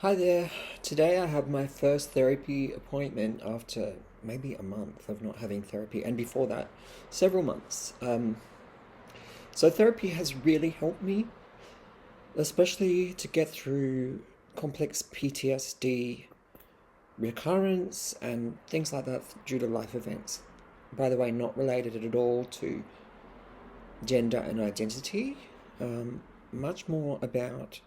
Hi there. Today I have my first therapy appointment after maybe a month of not having therapy, and before that, several months. So therapy has really helped me, especially to get through complex PTSD recurrence and things like that due to life events. By the way, not related at all to gender and identity. Much more about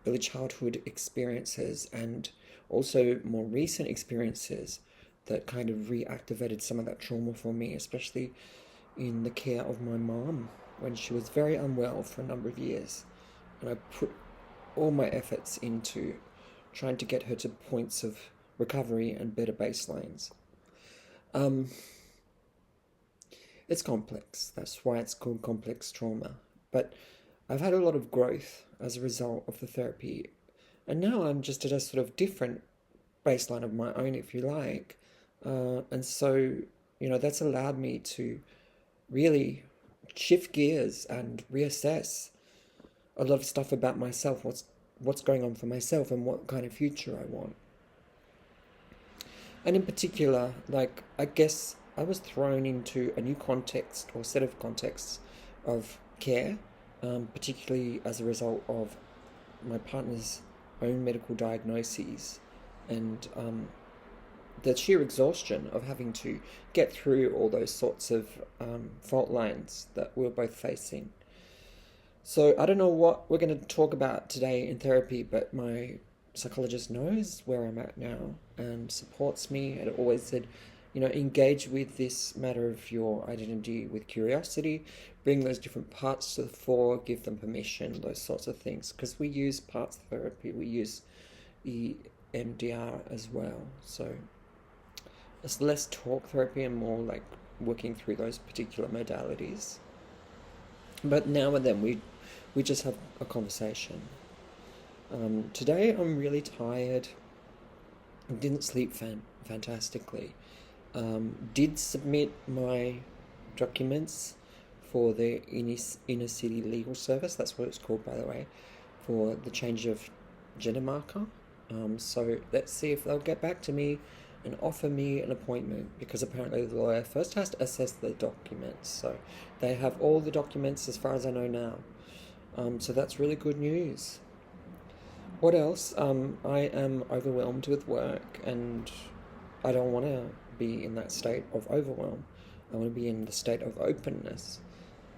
early childhood experiences and also more recent experiences that kind of reactivated some of that trauma for me, especially in the care of my mom when she was very unwell for a number of years. And I put all my efforts into trying to get her to points of recovery and better baselines. Um, it's complex. That's why it's called complex trauma. But I've had a lot of growth as a result of the therapy. And now I'm just at a sort of different baseline of my own, if you like. And so, that's allowed me to really shift gears and reassess a lot of stuff about myself, what's going on for myself and what kind of future I want. And in particular, I guess I was thrown into a new context or set of contexts of care, particularly as a result of my partner's own medical diagnoses and the sheer exhaustion of having to get through all those sorts of fault lines that we're both facing. So I don't know what we're going to talk about today in therapy, but my psychologist knows where I'm at now and supports me and always said, engage with this matter of your identity with curiosity, bring those different parts to the fore, give them permission, those sorts of things. Because we use parts therapy, we use EMDR as well. So it's less talk therapy and more like working through those particular modalities. But now and then we just have a conversation. Today I'm really tired. Didn't sleep fantastically. Did submit my documents for the inner city legal service. That's what it's called, by the way, for the change of gender marker. So let's see if they'll get back to me and offer me an appointment, because apparently the lawyer first has to assess the documents. So they have all the documents as far as I know now. So that's really good news. What else? I am overwhelmed with work, and I don't want to be in that state of overwhelm. I want to be in the state of openness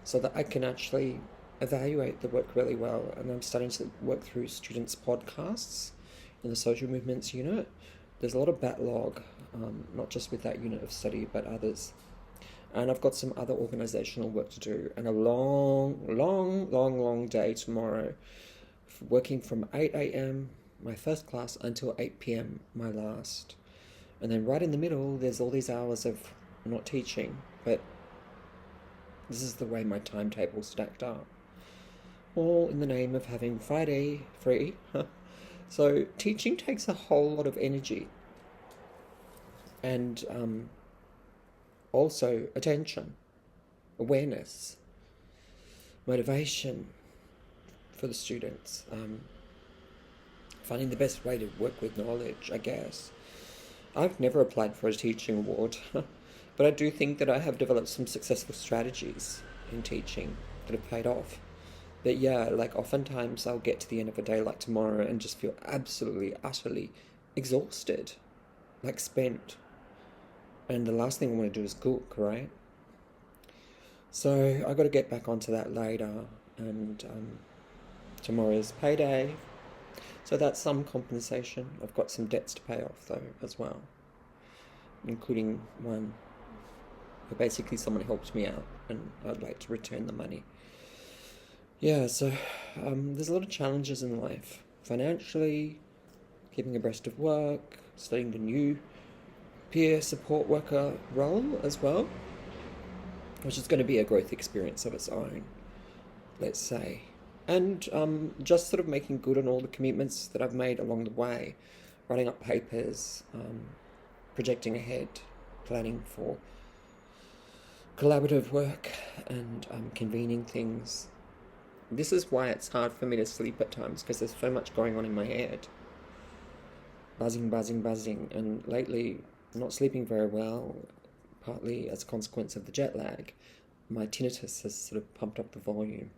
so that I can actually evaluate the work really well. And I'm starting to work through students' podcasts in the social movements unit. There's a lot of backlog, not just with that unit of study, but others. And I've got some other organizational work to do, and a long day tomorrow, working from 8 a.m., my first class, until 8 p.m., my last. And then right in the middle, there's all these hours of not teaching, but this is the way my timetable stacked up. All in the name of having Friday free. So teaching takes a whole lot of energy and also attention, awareness, motivation for the students, finding the best way to work with knowledge, I guess. I've never applied for a teaching award, but I do think that I have developed some successful strategies in teaching that have paid off. But yeah, oftentimes I'll get to the end of a day like tomorrow and just feel absolutely, utterly exhausted, spent. And the last thing I want to do is cook, right? So I got to get back onto that later, and tomorrow's payday. So that's some compensation. I've got some debts to pay off though as well, including one where basically someone helped me out and I'd like to return the money. Yeah, so there's a lot of challenges in life. Financially, keeping abreast of work, studying the new peer support worker role as well, which is going to be a growth experience of its own, let's say. And just sort of making good on all the commitments that I've made along the way, writing up papers, projecting ahead, planning for collaborative work, and convening things. This is why it's hard for me to sleep at times, because there's so much going on in my head. buzzing, buzzing, buzzing, and lately not sleeping very well, partly as a consequence of the jet lag. My tinnitus has sort of pumped up the volume.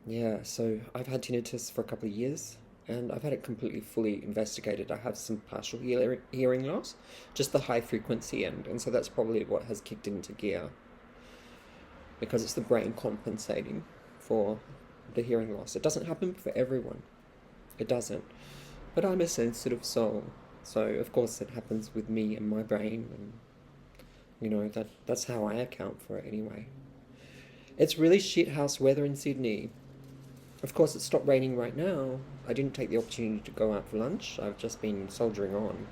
Yeah, so I've had tinnitus for a couple of years, and I've had it completely fully investigated. I have some partial hearing loss, just the high frequency end, and so that's probably what has kicked into gear, because it's the brain compensating for the hearing loss. It doesn't happen for everyone. It doesn't. But I'm a sensitive soul, so of course it happens with me and my brain, and that's how I account for it anyway. It's really shithouse weather in Sydney. Of course, it's stopped raining right now. I didn't take the opportunity to go out for lunch. I've just been soldiering on.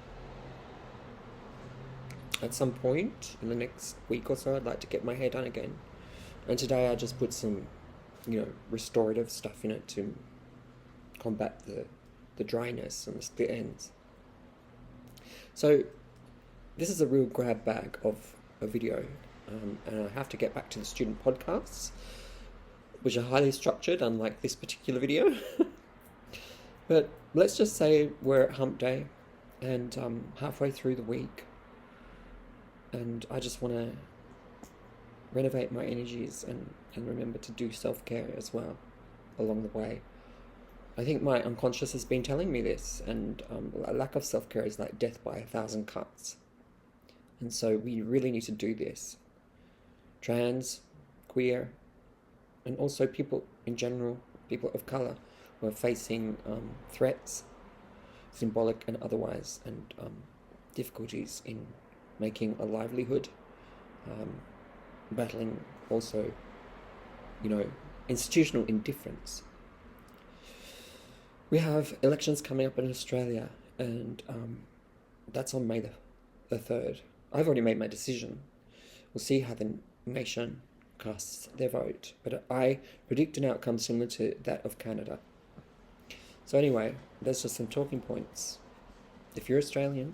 At some point in the next week or so, I'd like to get my hair done again. And today I just put some, restorative stuff in it to combat the dryness and the split ends. So this is a real grab bag of a video, and I have to get back to the student podcasts, which are highly structured, unlike this particular video. But let's just say we're at hump day, and halfway through the week, and I just want to renovate my energies and remember to do self-care as well along the way. I think my unconscious has been telling me this, and a lack of self-care is like death by 1,000 cuts. And so we really need to do this. Trans, queer, and also people in general, people of colour, who are facing threats, symbolic and otherwise, and difficulties in making a livelihood, battling also, institutional indifference. We have elections coming up in Australia, and that's on May the 3rd. I've already made my decision. We'll see how the nation casts their vote, but I predict an outcome similar to that of Canada. So anyway, there's just some talking points. If you're Australian,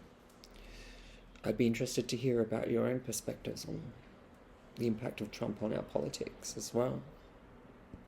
I'd be interested to hear about your own perspectives on the impact of Trump on our politics as well.